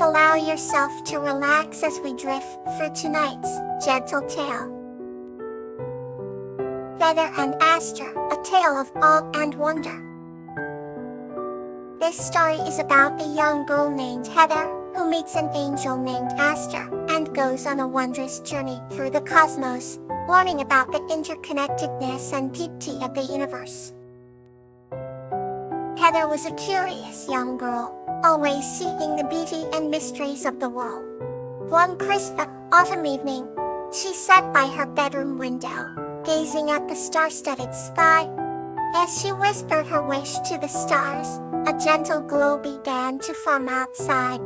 Allow yourself to relax as we drift through tonight's gentle tale. Feather and Aster, a tale of awe and wonder. This story is about a young girl named Heather, who meets an angel named Aster, and goes on a wondrous journey through the cosmos, learning about the interconnectedness and beauty of the universe. Heather was a curious young girl, always seeking the beauty and mysteries of the world. One crisp autumn evening, she sat by her bedroom window, gazing at the star-studded sky. As she whispered her wish to the stars, a gentle glow began to form outside.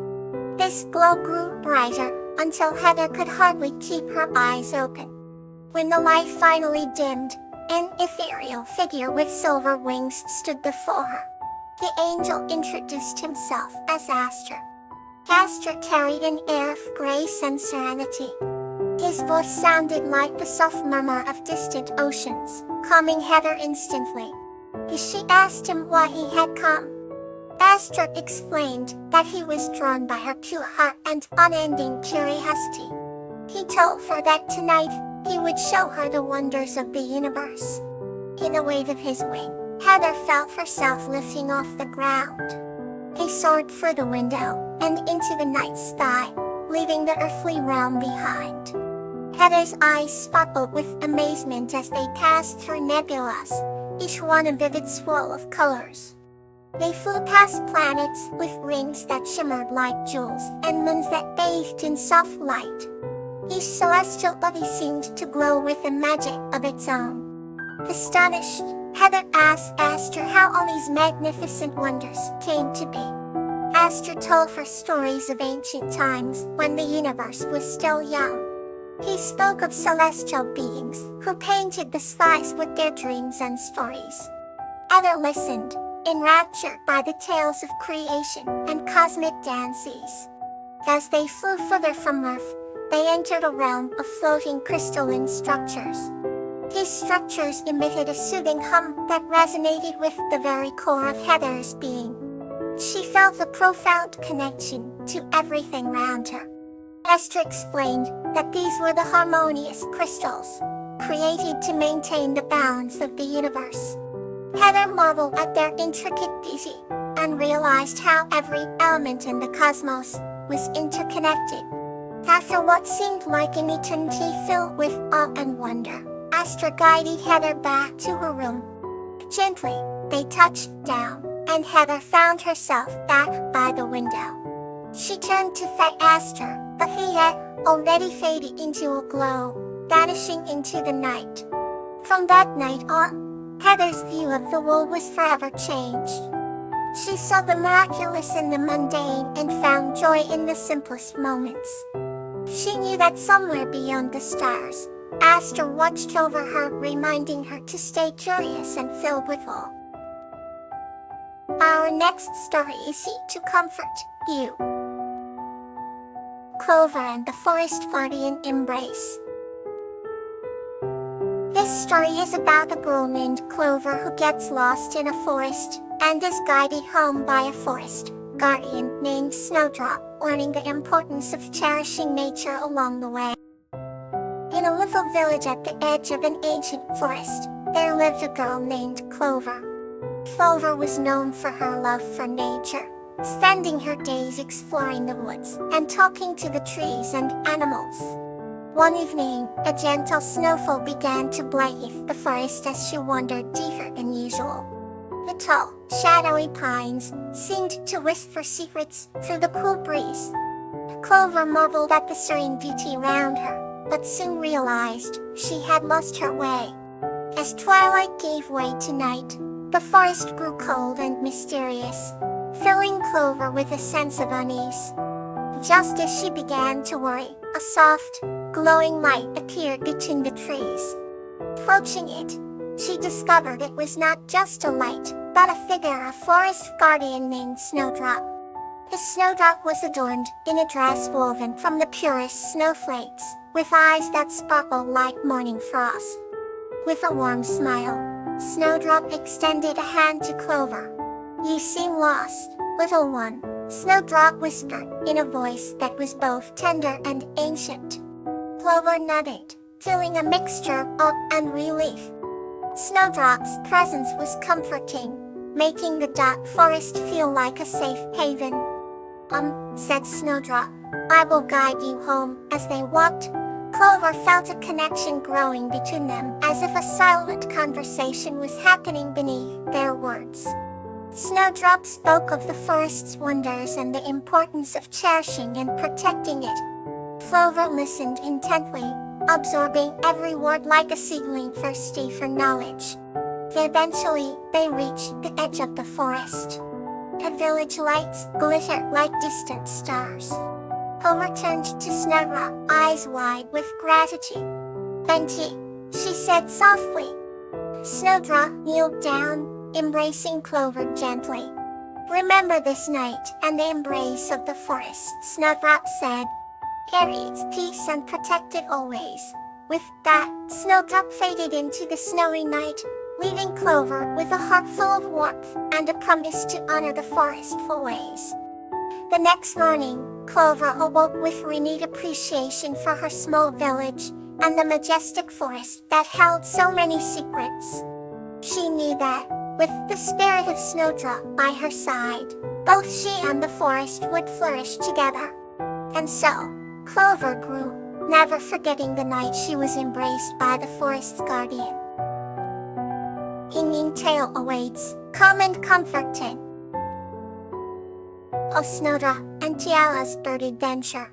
This glow grew brighter, until Heather could hardly keep her eyes open. When the light finally dimmed, an ethereal figure with silver wings stood before her. The angel introduced himself as Aster. Aster carried an air of grace and serenity. His voice sounded like the soft murmur of distant oceans, calming Heather instantly. She asked him why he had come. Aster explained that he was drawn by her pure heart and unending curiosity. He told her that tonight, he would show her the wonders of the universe. In a wave of his wing, Heather felt herself lifting off the ground. He soared through the window and into the night sky, leaving the earthly realm behind. Heather's eyes sparkled with amazement as they passed through nebulas, each one a vivid swirl of colors. They flew past planets with rings that shimmered like jewels and moons that bathed in soft light. Each celestial body seemed to glow with a magic of its own. Astonished, Heather asked Aster how all these magnificent wonders came to be. Aster told her stories of ancient times when the universe was still young. He spoke of celestial beings who painted the skies with their dreams and stories. Heather listened, enraptured by the tales of creation and cosmic dances. As they flew further from Earth, they entered a realm of floating crystalline structures. These structures emitted a soothing hum that resonated with the very core of Heather's being. She felt a profound connection to everything around her. Aster explained that these were the harmonious crystals, created to maintain the balance of the universe. Heather marveled at their intricate beauty, and realized how every element in the cosmos was interconnected. After what seemed like an eternity filled with awe and wonder, Aster guided Heather back to her room. Gently, they touched down, and Heather found herself back by the window. She turned to thank Aster, but he had already faded into a glow, vanishing into the night. From that night on, Heather's view of the world was forever changed. She saw the miraculous in the mundane and found joy in the simplest moments. She knew that somewhere beyond the stars, Aster watched over her, reminding her to stay curious and filled with awe. Our next story is here to comfort you. Clover and the Forest Guardian Embrace. This story is about a girl named Clover who gets lost in a forest and is guided home by a forest guardian named Snowdrop, learning the importance of cherishing nature along the way. In a little village at the edge of an ancient forest, there lived a girl named Clover. Clover was known for her love for nature, spending her days exploring the woods and talking to the trees and animals. One evening, a gentle snowfall began to blanket the forest as she wandered deeper than usual. The tall, shadowy pines seemed to whisper secrets through the cool breeze. Clover marveled at the serene beauty around her, but soon realized she had lost her way. As twilight gave way to night, the forest grew cold and mysterious, filling Clover with a sense of unease. Just as she began to worry, a soft, glowing light appeared between the trees. Approaching it, she discovered it was not just a light, but a figure of forest guardian named Snowdrop. The Snowdrop was adorned in a dress woven from the purest snowflakes, with eyes that sparkled like morning frost. With a warm smile, Snowdrop extended a hand to Clover. "You seem lost, little one," Snowdrop whispered in a voice that was both tender and ancient. Clover nodded, feeling a mixture of awe and relief. Snowdrop's presence was comforting, making the dark forest feel like a safe haven. Said Snowdrop, I will guide you home. As they walked, Clover felt a connection growing between them, as if a silent conversation was happening beneath their words. Snowdrop spoke of the forest's wonders and the importance of cherishing and protecting it. Clover listened intently, absorbing every word like a seedling thirsty for knowledge. Eventually, they reached the edge of the forest. The village lights glittered like distant stars. Homer turned to Snowdrop, eyes wide with gratitude. Benji, she said softly. Snowdrop kneeled down, embracing Clover gently. Remember this night and the embrace of the forest, Snowdrop said. Carry its peace and protect it always. With that, Snowdrop faded into the snowy night, leaving Clover with a heart full of warmth and a promise to honor the forest always. The next morning, Clover awoke with renewed appreciation for her small village and the majestic forest that held so many secrets. She knew that, with the spirit of Snowdrop by her side, both she and the forest would flourish together. And so, Clover grew, never forgetting the night she was embraced by the forest's guardian. Hanging tale awaits, calm and comforting. of Snowdrop and Tiala's bird adventure.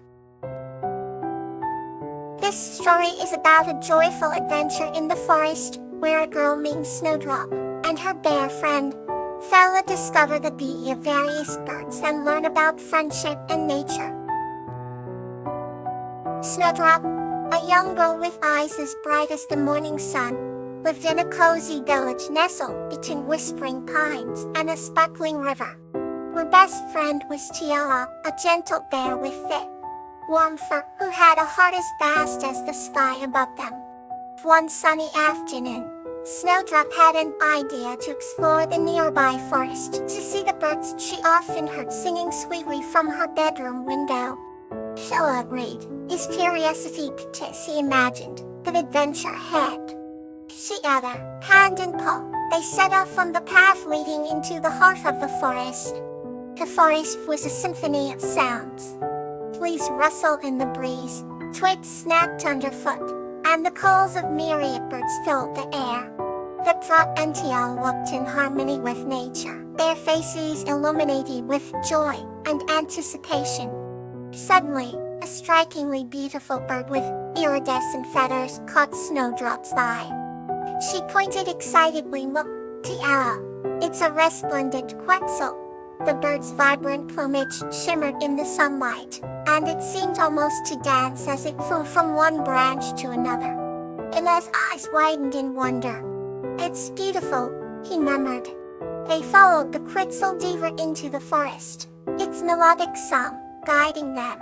This story is about a joyful adventure in the forest, where a girl named Snowdrop and her bear friend Fella discover the beauty of various birds and learn about friendship and nature. Snowdrop, a young girl with eyes as bright as the morning sun, lived in a cozy village nestled between whispering pines and a sparkling river. Her best friend was Tiala, a gentle bear with thick, warm fur who had a heart as vast as the sky above them. One sunny afternoon, Snowdrop had an idea to explore the nearby forest to see the birds she often heard singing sweetly from her bedroom window. Sheila agreed, his curiosity piqued as he imagined the adventure ahead. Together, hand in paw, they set off on the path leading into the heart of the forest. The forest was a symphony of sounds. Leaves rustled in the breeze, twigs snapped underfoot, and the calls of myriad birds filled the air. The Drop and Tial walked in harmony with nature, their faces illuminated with joy and anticipation. Suddenly, a strikingly beautiful bird with iridescent feathers caught Snowdrop's eye. She pointed excitedly. Look, Tiala, it's a resplendent quetzal. The bird's vibrant plumage shimmered in the sunlight, and it seemed almost to dance as it flew from one branch to another. Ila's eyes widened in wonder. It's beautiful, he murmured. They followed the quetzal deeper into the forest, its melodic song guiding them.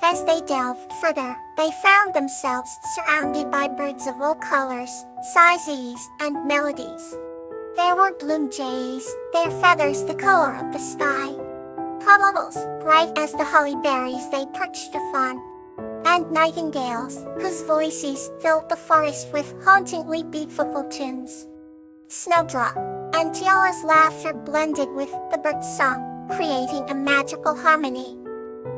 As they delved further, they found themselves surrounded by birds of all colors, sizes, and melodies. There were blue jays, their feathers the color of the sky. Bubbles, bright as the holly berries they perched upon. And nightingales, whose voices filled the forest with hauntingly beautiful tunes. Snowdrop and Tiala's laughter blended with the bird's song, creating a magical harmony.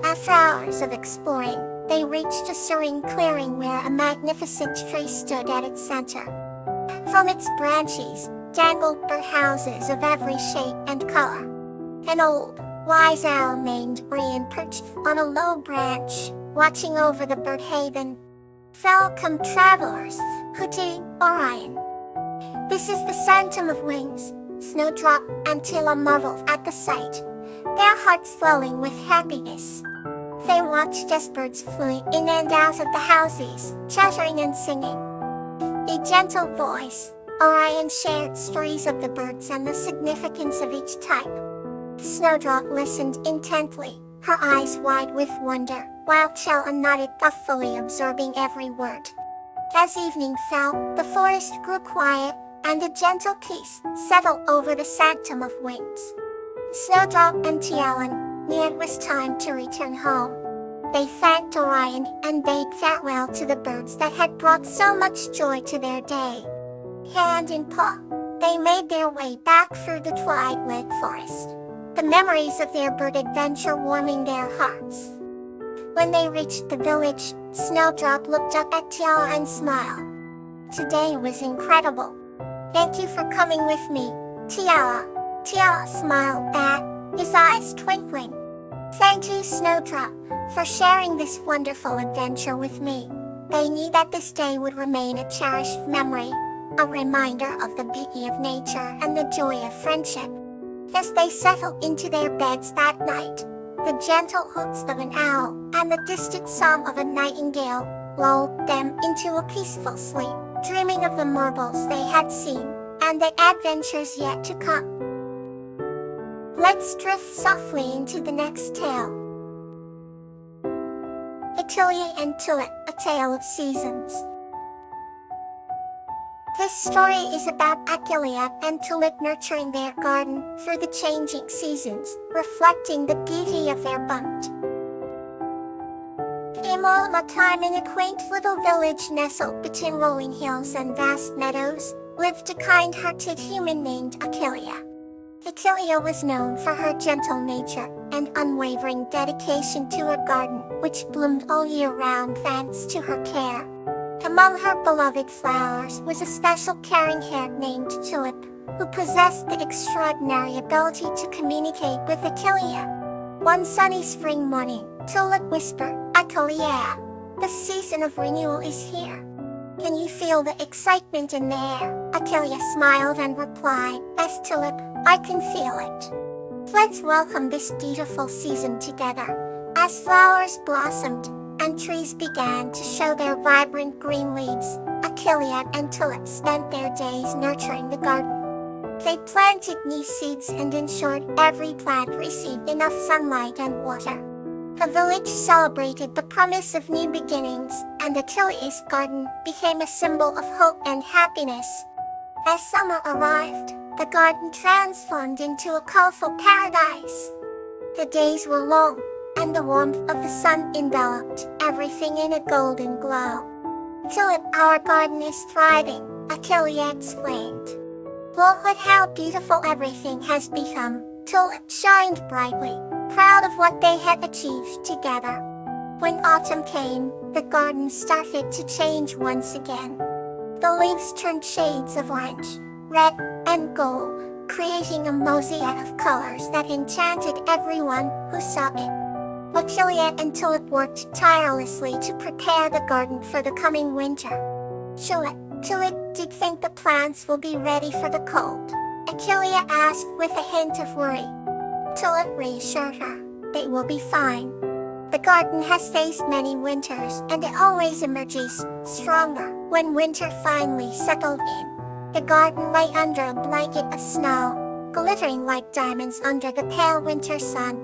After hours of exploring, they reached a serene clearing where a magnificent tree stood at its center. From its branches dangled birdhouses of every shape and color. An old, wise owl named Brian perched on a low branch, watching over the bird haven. Welcome travelers, Huti, Orion. This is the Sanctum of Wings. Snowdrop and Tila marveled at the sight, their hearts swelling with happiness. They watched as birds flew in and out of the houses, chattering and singing. A gentle voice, Orion shared stories of the birds and the significance of each type. Snowdrop listened intently, her eyes wide with wonder, while Chella nodded thoughtfully, absorbing every word. As evening fell, the forest grew quiet, and a gentle peace settled over the Sanctum of Wings. Snowdrop and Tialan, knew it was time to return home. They thanked Orion and bade farewell to the birds that had brought so much joy to their day. Hand in paw, they made their way back through the twilight forest, the memories of their bird adventure warming their hearts. When they reached the village, Snowdrop looked up at Tiara and smiled. Today was incredible. Thank you for coming with me, Tiara. Tiara smiled back, his eyes twinkling. Thank you, Snowdrop, for sharing this wonderful adventure with me. They knew that this day would remain a cherished memory, a reminder of the beauty of nature and the joy of friendship. As they settled into their beds that night, the gentle hoots of an owl and the distant song of a nightingale lulled them into a peaceful sleep, dreaming of the marvels they had seen and the adventures yet to come. Let's drift softly into the next tale. Achilles and Tulip, A Tale of Seasons. This story is about Achilles and Tulip nurturing their garden through the changing seasons, reflecting the beauty of their bond. Came on a time in a quaint little village nestled between rolling hills and vast meadows, lived a kind-hearted human named Achilles. Achilles was known for her gentle nature and unwavering dedication to her garden, which bloomed all year round thanks to her care. Among her beloved flowers was a special caring hare named Tulip, who possessed the extraordinary ability to communicate with Achilles. One sunny spring morning, Tulip whispered, "Achilles, the season of renewal is here. Can you feel the excitement in the air?" Achilles smiled and replied, "Yes, Tulip, I can feel it. Let's welcome this beautiful season together." As flowers blossomed and trees began to show their vibrant green leaves, Achilles and Tulip spent their days nurturing the garden. They planted new seeds and ensured every plant received enough sunlight and water. The village celebrated the promise of new beginnings, and Achilles' garden became a symbol of hope and happiness. As summer arrived, the garden transformed into a colorful paradise. The days were long, and the warmth of the sun enveloped everything in a golden glow. "Tulip, our garden is thriving," Achilles explained. "Look at how beautiful everything has become." Tulip shined brightly, proud of what they had achieved together. When autumn came, the garden started to change once again. The leaves turned shades of orange, red, and gold, creating a mosaic of colors that enchanted everyone who saw it. Achilles and Tulip worked tirelessly to prepare the garden for the coming winter. Tulip, do you think the plants will be ready for the cold?" Achilles asked with a hint of worry. Tulip reassured her, "They will be fine. The garden has faced many winters, and it always emerges stronger when winter finally settled in." The garden lay under a blanket of snow, glittering like diamonds under the pale winter sun.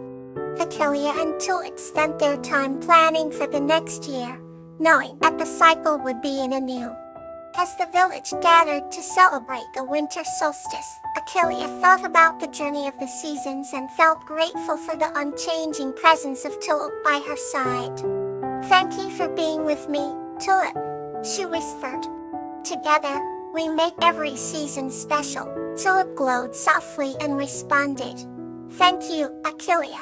Achilles and Tulip spent their time planning for the next year, knowing that the cycle would be in anew. As the village gathered to celebrate the winter solstice, Achilles thought about the journey of the seasons and felt grateful for the unchanging presence of Tulip by her side. "Thank you for being with me, Tulip," she whispered. "Together, we make every season special." Tulip glowed softly and responded, "Thank you, Achilles.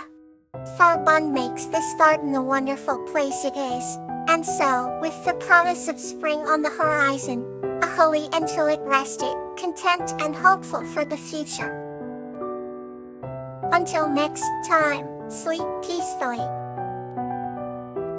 Our bond makes this garden the wonderful place it is." And so, with the promise of spring on the horizon, Achilles and Tulip rested, content and hopeful for the future. Until next time, sleep peacefully.